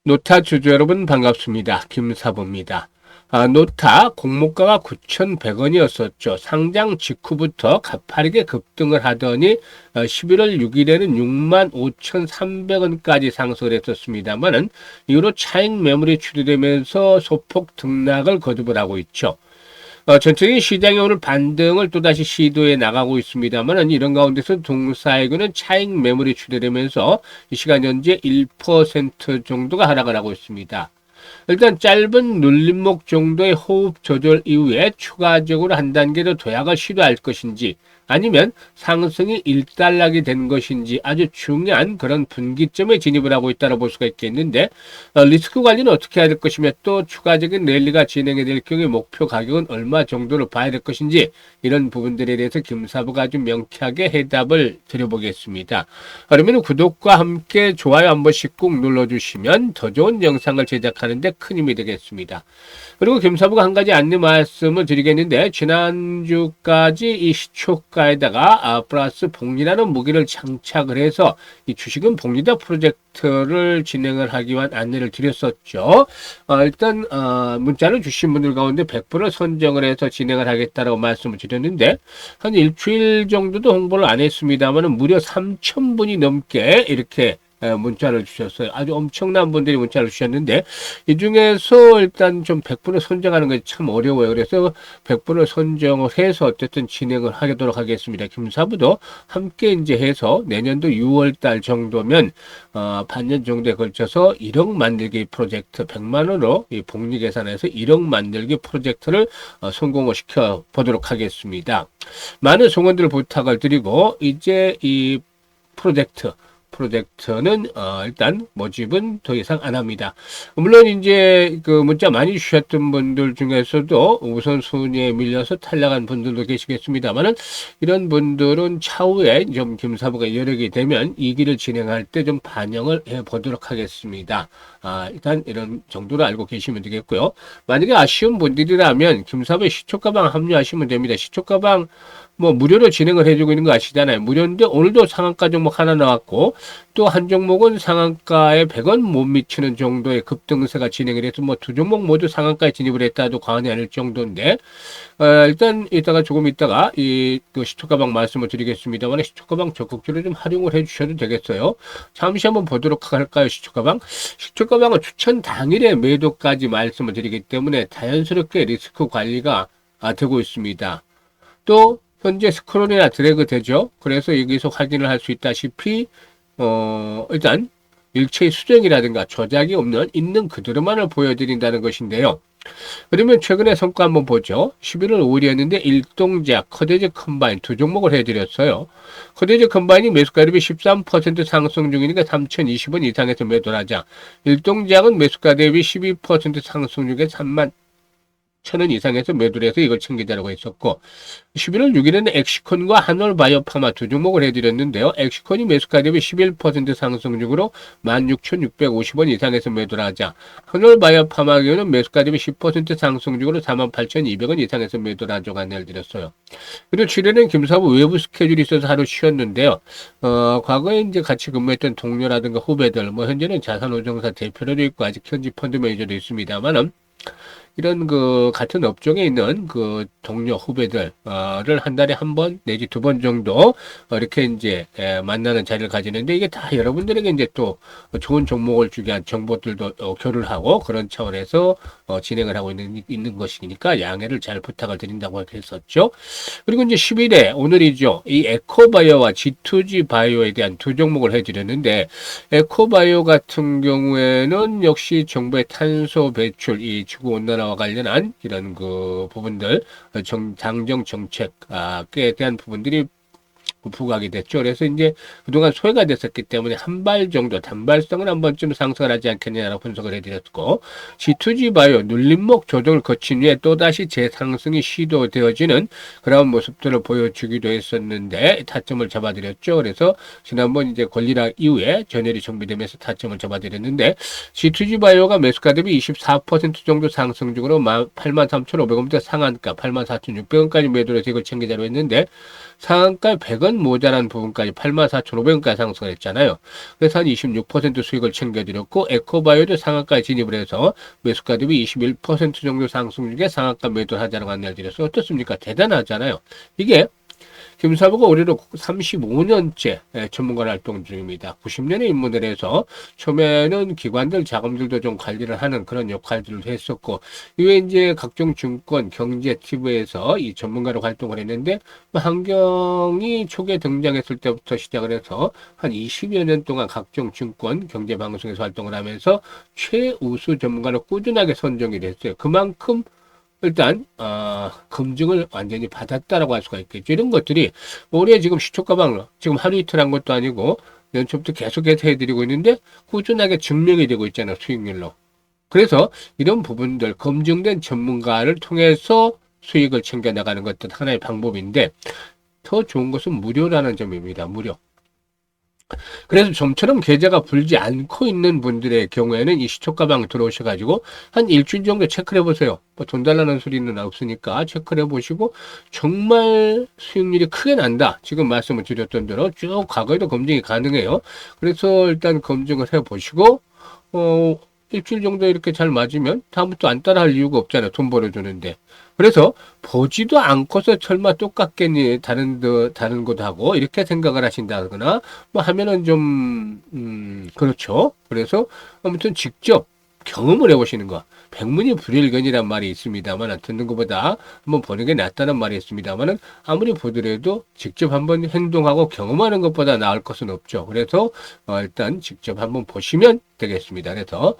노타 주주 여러분 반갑습니다. 김사부입니다. 노타 공모가가 9,100원이었었죠. 상장 직후부터 가파르게 급등을 하더니 11월 6일에는 65,300원까지 상승을 했었습니다만은 이후로 차익 매물이 출시되면서 소폭 등락을 거듭을 하고 있죠. 전체적인 시장이 오늘 반등을 또다시 시도해 나가고 있습니다만 이런 가운데서 동사이그는 차익 매물이 출시되면서 이 시간 현재 1% 정도가 하락을 하고 있습니다. 일단 짧은 눌림목 정도의 호흡 조절 이후에 추가적으로 한 단계 더 도약을 시도할 것인지 아니면 상승이 일단락이 된 것인지 아주 중요한 그런 분기점에 진입을 하고 있다고 볼 수가 있겠는데 리스크 관리는 어떻게 해야 될 것이며 또 추가적인 랠리가 진행이 될 경우에 목표 가격은 얼마 정도를 봐야 될 것인지 이런 부분들에 대해서 김사부가 아주 명쾌하게 해답을 드려보겠습니다. 그러면 구독과 함께 좋아요 한 번씩 꾹 눌러주시면 더 좋은 영상을 제작하는 데 큰 힘이 되겠습니다. 그리고 김사부가 한 가지 안내 말씀을 드리겠는데 지난주까지 이 시초가에다가 플러스 복리라는 무기를 장착을 해서 이 주식은 복리다 프로젝트를 진행을 하기 위한 안내를 드렸었죠. 일단 문자를 주신 분들 가운데 100%를 선정을 해서 진행을 하겠다라고 말씀을 드렸는데 한 일주일 정도도 홍보를 안 했습니다만 무려 3,000분이 넘게 이렇게 문자를 주셨어요. 아주 엄청난 분들이 문자를 주셨는데 이 중에서 일단 좀 100% 선정하는 것이 참 어려워요. 그래서 100% 선정을 해서 어쨌든 진행을 하도록 하겠습니다. 김사부도 함께 이제 해서 내년도 6월 달 정도면 반년 정도에 걸쳐서 1억 만들기 프로젝트 100만 원으로 이 복리 계산해서 1억 만들기 프로젝트를 성공을 시켜 보도록 하겠습니다. 많은 성원들 부탁을 드리고 이제 이 프로젝트는 일단 모집은 더 이상 안 합니다. 물론 이제 그 문자 많이 주셨던 분들 중에서도 우선순위에 밀려서 탈락한 분들도 계시겠습니다만은 이런 분들은 차후에 좀 김사부가 여력이 되면 이 길을 진행할 때 좀 반영을 해 보도록 하겠습니다. 일단 이런 정도로 알고 계시면 되겠고요. 만약에 아쉬운 분들이라면 김사부의 시초가방 합류하시면 됩니다. 시초가방 무료로 진행을 해주고 있는 거 아시잖아요. 무료인데 오늘도 상한가 종목 하나 나왔고 또 한 종목은 상한가에 100원 못 미치는 정도의 급등세가 진행을 해서 두 종목 모두 상한가에 진입을 했다도 과언이 아닐 정도인데 일단 이따가 조금 있다가 그 시초가방 말씀을 드리겠습니다만 시초가방 적극적으로 좀 활용을 해주셔도 되겠어요. 잠시 한번 보도록 할까요? 시초가방은 추천 당일에 매도까지 말씀을 드리기 때문에 자연스럽게 리스크 관리가 되고 있습니다. 또 현재 스크롤이나 드래그 되죠. 그래서 여기서 확인을 할 수 있다시피 일단 일체의 수정이라든가 조작이 없는 있는 그대로만을 보여드린다는 것인데요. 그러면 최근에 성과 한번 보죠. 11월 5일이었는데 일동제약, 커데즈 컴바인 두 종목을 해드렸어요. 커데즈 컴바인이 매수가 대비 13% 상승 중이니까 3,020원 이상에서 매도를 하자. 일동제약은 매수가 대비 12% 상승 중에 31,000원 이상에서 매도를 해서 이걸 챙기자라고 했었고 11월 6일에는 엑시콘과 한올바이오파마 두 종목을 해드렸는데요. 엑시콘이 매수가 대비 11% 상승 중으로 16,650원 이상에서 매도를 하자. 한올바이오파마 경우는 매수가 대비 10% 상승 중으로 48,200원 이상에서 매도를 하자고 안내를 드렸어요. 그리고 7일에는 김사부 외부 스케줄이 있어서 하루 쉬었는데요. 과거에 이제 같이 근무했던 동료라든가 후배들, 현재는 자산오정사 대표로도 있고 아직 현지 펀드 매니저도 있습니다만은 이런 그 같은 업종에 있는 그 동료 후배들을 한 달에 한 번 내지 두 번 정도 이렇게 이제 만나는 자리를 가지는데 이게 다 여러분들에게 이제 또 좋은 종목을 주기 위한 정보들도 교류를 하고 그런 차원에서 진행을 하고 있는 것이니까 양해를 잘 부탁을 드린다고 했었죠. 그리고 이제 10일에 오늘이죠. 이 에코바이오와 G2G 바이오에 대한 두 종목을 해드렸는데 에코바이오 같은 경우에는 역시 정부의 탄소 배출 이 지구 온난화 와 관련한 이런 그 부분들 당정 정책에 대한 부분들이 부각이 됐죠. 그래서 이제 그동안 소외가 됐었기 때문에 한 발 정도 단발성은 한 번쯤 상승을 하지 않겠냐라고 분석을 해드렸고 G2G 바이오 눌림목 조정을 거친 후에 또다시 재상승이 시도되어지는 그런 모습들을 보여주기도 했었는데 타점을 잡아드렸죠. 그래서 지난번 이제 권리락 이후에 전열이 정비되면서 타점을 잡아드렸는데 G2G 바이오가 매수가 대비 24% 정도 상승 중으로 83,500원부터 상한가 84,600원까지 매도를 해서 이걸 챙기자로 했는데 상한가 100원 약간 모자란 부분까지 84,500원까지 상승을 했잖아요. 그래서 한 26% 수익을 챙겨드렸고, 에코바이오도 상한가에 진입을 해서 매수가 대비 21% 정도 상승 중에 상한가 매도를 하자고 안내를 드렸어요. 어떻습니까? 대단하잖아요. 이게 김사부가 올해로 35년째 전문가 활동 중입니다. 90년에 입문을 해서 처음에는 기관들 자금들도 좀 관리를 하는 그런 역할들을 했었고, 이후에 이제 각종 증권, 경제 TV에서 이 전문가로 활동을 했는데, 환경이 초기에 등장했을 때부터 시작을 해서 한 20여 년 동안 각종 증권, 경제 방송에서 활동을 하면서 최우수 전문가로 꾸준하게 선정이 됐어요. 그만큼 일단 검증을 완전히 받았다라고 할 수가 있겠죠. 이런 것들이 올해 지금 시초가방 지금 하루 이틀 한 것도 아니고 연초부터 계속해서 해드리고 있는데 꾸준하게 증명이 되고 있잖아요. 수익률로. 그래서 이런 부분들 검증된 전문가를 통해서 수익을 챙겨 나가는 것도 하나의 방법인데, 더 좋은 것은 무료라는 점입니다. 무료. 그래서 좀처럼 계좌가 불지 않고 있는 분들의 경우에는 이 시초가방 들어오셔가지고 한 일주일 정도 체크를 해보세요. 뭐 돈 달라는 소리는 없으니까 체크를 해보시고 정말 수익률이 크게 난다. 지금 말씀을 드렸던 대로 쭉 과거에도 검증이 가능해요. 그래서 일단 검증을 해보시고 일주일 정도 이렇게 잘 맞으면 다음부터 안 따라 할 이유가 없잖아요. 돈 벌어주는데. 그래서 보지도 않고서 설마 똑같겠니 다른 곳하고 이렇게 생각을 하신다거나 뭐 하면은 좀 그렇죠. 그래서 아무튼 직접 경험을 해보시는 거. 백문이 불여일견이란 말이 있습니다만, 듣는 것보다 한번 보는 게 낫다는 말이 있습니다만은, 아무리 보더라도 직접 한번 행동하고 경험하는 것보다 나을 것은 없죠. 그래서 일단 직접 한번 보시면 되겠습니다. 그래서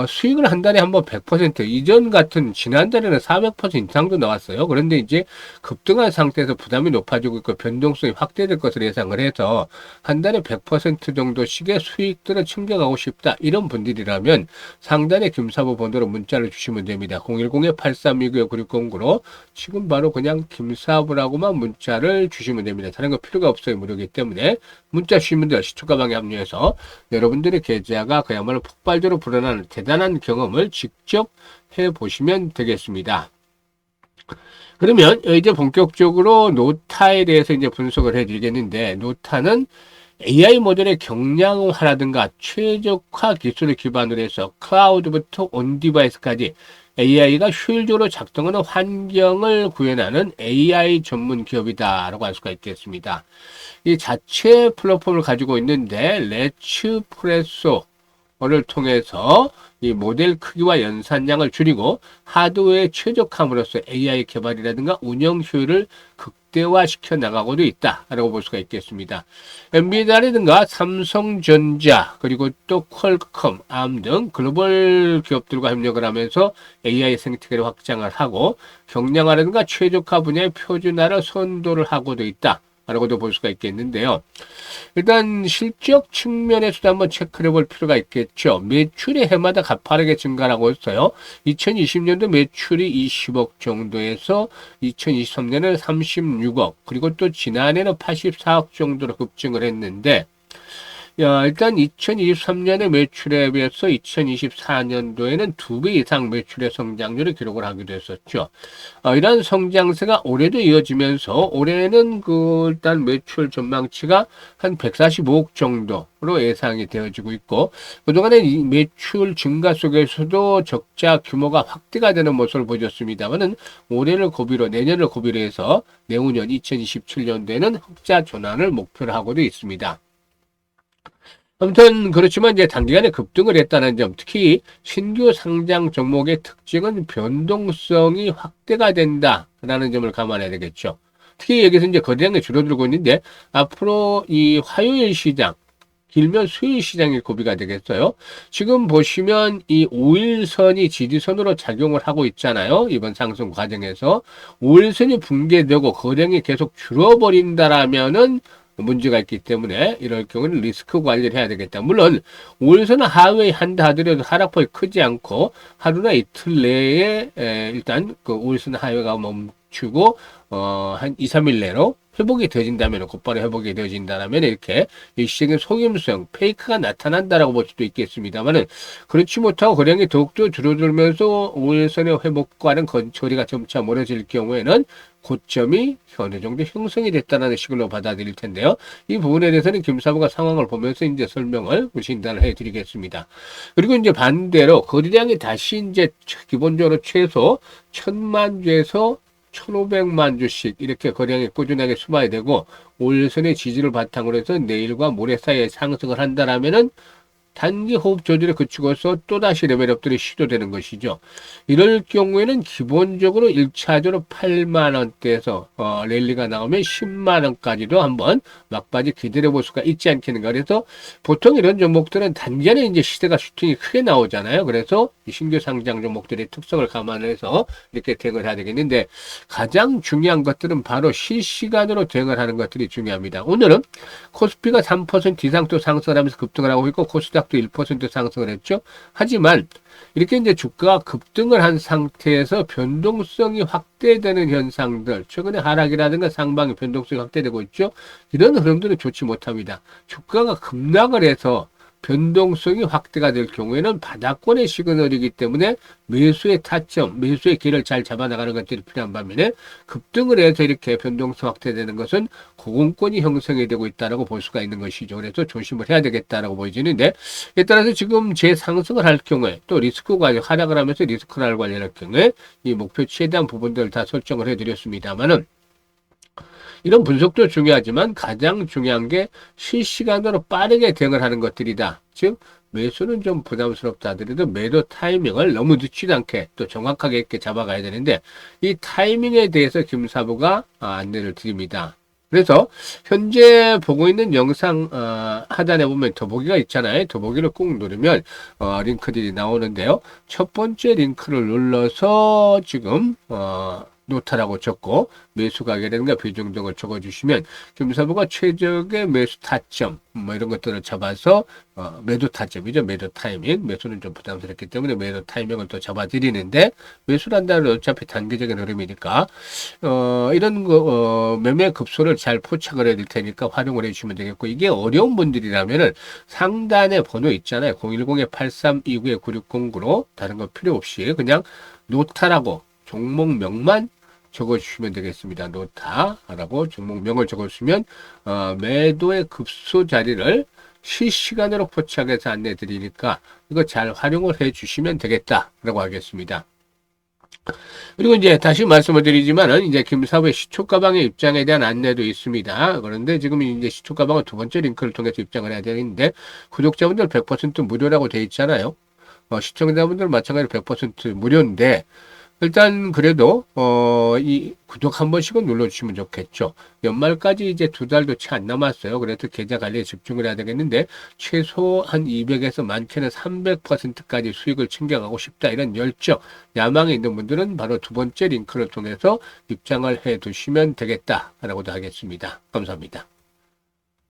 수익을 한 달에 한번 100%, 이전 같은 지난달에는 400% 이상도 나왔어요. 그런데 이제 급등한 상태에서 부담이 높아지고 있고 변동성이 확대될 것을 예상을 해서 한 달에 100% 정도씩의 수익들을 챙겨가고 싶다, 이런 분들이라면 상단에 김사부 번호로 문자를 주시면 됩니다. 010-8329-9609로 지금 바로 그냥 김사부라고만 문자를 주시면 됩니다. 다른 거 필요가 없어요. 무료이기 때문에 문자 주시면 돼요. 시초가방에 합류해서 여러분들의 계좌가 그야말로 폭발적으로 불어나는 대단한 경험을 직접 해보시면 되겠습니다. 그러면 이제 본격적으로 노타에 대해서 이제 분석을 해드리겠는데, 노타는 AI 모델의 경량화라든가 최적화 기술을 기반으로 해서 클라우드부터 온디바이스까지 AI가 효율적으로 작동하는 환경을 구현하는 AI 전문 기업이다라고 할 수가 있겠습니다. 이 자체 플랫폼을 가지고 있는데 레츠프레소를 통해서 이 모델 크기와 연산량을 줄이고 하드웨어에 최적함으로써 AI 개발이라든가 운영 효율을 극대화시켜 나가고도 있다라고 볼 수가 있겠습니다. 엔비디아라든가 삼성전자 그리고 또 퀄컴, 암 등 글로벌 기업들과 협력을 하면서 AI 생태계를 확장을 하고 경량화라든가 최적화 분야의 표준화를 선도를 하고도 있다 라고도 볼 수가 있겠는데요. 일단 실적 측면에서도 한번 체크를 해볼 필요가 있겠죠. 매출이 해마다 가파르게 증가하고 있어요. 2020년도 매출이 20억 정도에서 2023년에는 36억, 그리고 또 지난해는 84억 정도로 급증을 했는데, 일단 2023년의 매출에 비해서 2024년도에는 2배 이상 매출의 성장률을 기록을 하기도 했었죠. 이러한 성장세가 올해도 이어지면서 올해는 일단 매출 전망치가 한 145억 정도로 예상이 되어지고 있고, 그동안에 이 매출 증가 속에서도 적자 규모가 확대가 되는 모습을 보였습니다만은 올해를 고비로, 내년을 고비로 해서 내후년 2027년도에는 흑자 전환을 목표로 하고도 있습니다. 아무튼 그렇지만 이제 단기간에 급등을 했다는 점, 특히 신규 상장 종목의 특징은 변동성이 확대가 된다라는 점을 감안해야 되겠죠. 특히 여기서 이제 거래량이 줄어들고 있는데 앞으로 이 화요일 시장, 길면 수요일 시장이 고비가 되겠어요. 지금 보시면 이 5일선이 지지선으로 작용을 하고 있잖아요. 이번 상승 과정에서 5일선이 붕괴되고 거래량이 계속 줄어버린다라면은 문제가 있기 때문에 이럴 경우는 리스크 관리를 해야 되겠다. 물론 5일선은 하회에 한다 하더라도 하락폭이 크지 않고 하루나 이틀 내에 일단 그 5일선 하회가 멈추고 한 2, 3일 내로 회복이 되어진다면, 곧바로 회복이 되어진다면 이렇게 일시적인 속임수형, 페이크가 나타난다라고 볼 수도 있겠습니다만은, 그렇지 못하고 거래량이 더욱더 줄어들면서 5일선의 회복과는 거리가 점차 멀어질 경우에는 고점이 어느 정도 형성이 됐다는 식으로 받아들일 텐데요. 이 부분에 대해서는 김사부가 상황을 보면서 이제 설명을 진단을 해드리겠습니다. 그리고 이제 반대로 거래량이 다시 이제 기본적으로 최소 1000만 주에서 1500만 주씩 이렇게 거래량이 꾸준하게 수반이 되고 5일선의 지지를 바탕으로 해서 내일과 모레 사이에 상승을 한다라면은 단기 호흡 조절에 그치고서 또다시 레벨업들이 시도되는 것이죠. 이럴 경우에는 기본적으로 1차적으로 8만원대에서 랠리가 나오면 10만원까지도 한번 막바지 기다려 볼 수가 있지 않겠는가. 그래서 보통 이런 종목들은 단기간에 이제 시세가 슈팅이 크게 나오잖아요. 그래서 이 신규 상장 종목들의 특성을 감안해서 이렇게 대응을 해야 되겠는데, 가장 중요한 것들은 바로 실시간으로 대응을 하는 것들이 중요합니다. 오늘은 코스피가 3% 이상 또 상승을 하면서 급등을 하고 있고, 코스닥도 1% 상승을 했죠. 하지만 이렇게 이제 주가가 급등을 한 상태에서 변동성이 확대되는 현상들, 최근에 하락이라든가 상방의 변동성이 확대되고 있죠. 이런 흐름들은 좋지 못합니다. 주가가 급락을 해서 변동성이 확대가 될 경우에는 바닥권의 시그널이기 때문에 매수의 타점, 매수의 길을 잘 잡아나가는 것들이 필요한 반면에, 급등을 해서 이렇게 변동성 확대되는 것은 고공권이 형성이 되고 있다고 볼 수가 있는 것이죠. 그래서 조심을 해야 되겠다라고 보여지는데, 이에 따라서 지금 재상승을 할 경우에 또 리스크가 하락을 하면서 리스크를 관리할 경우에 이 목표치에 대한 부분들을 다 설정을 해드렸습니다만은, 이런 분석도 중요하지만 가장 중요한 게 실시간으로 빠르게 대응을 하는 것들이다. 즉 매수는 좀 부담스럽다 하더라도 매도 타이밍을 너무 늦지도 않게 또 정확하게 이렇게 잡아가야 되는데, 이 타이밍에 대해서 김사부가 안내를 드립니다. 그래서 현재 보고 있는 영상 하단에 보면 더보기가 있잖아요. 더보기를 꾹 누르면 링크들이 나오는데요. 첫 번째 링크를 눌러서 지금 노타라고 적고 매수 가격이라든가 비중 등을 적어주시면 김사부가 최적의 매수 타점 뭐 이런 것들을 잡아서 매도 타점이죠. 매도 타이밍. 매수는 좀 부담스럽기 때문에 매도 타이밍을 또 잡아드리는데, 매수란다는 어차피 단기적인 흐름이니까 이런 거 매매 급소를 잘 포착을 해야 될 테니까 활용을 해주시면 되겠고, 이게 어려운 분들이라면은 상단에 번호 있잖아요. 010-8329-9609로 다른 거 필요 없이 그냥 노타라고 종목명만 적어주시면 되겠습니다. 노타라고 종목명을 적어주시면 매도의 급소 자리를 실시간으로 포착해서 안내 드리니까 이거 잘 활용을 해 주시면 되겠다라고 하겠습니다. 그리고 이제 다시 말씀을 드리지만은 이제 김사부의 시초가방의 입장에 대한 안내도 있습니다. 그런데 지금 이제 시초가방은 두 번째 링크를 통해서 입장을 해야 되는데, 구독자분들 100% 무료라고 돼 있잖아요. 시청자분들 마찬가지로 100% 무료인데, 일단 그래도 이 구독 한 번씩은 눌러주시면 좋겠죠. 연말까지 이제 2달도 채 안 남았어요. 그래서 계좌 관리에 집중을 해야 되겠는데, 최소 한 200에서 많게는 300%까지 수익을 챙겨가고 싶다, 이런 열정, 야망이 있는 분들은 바로 두 번째 링크를 통해서 입장을 해 두시면 되겠다라고도 하겠습니다. 감사합니다.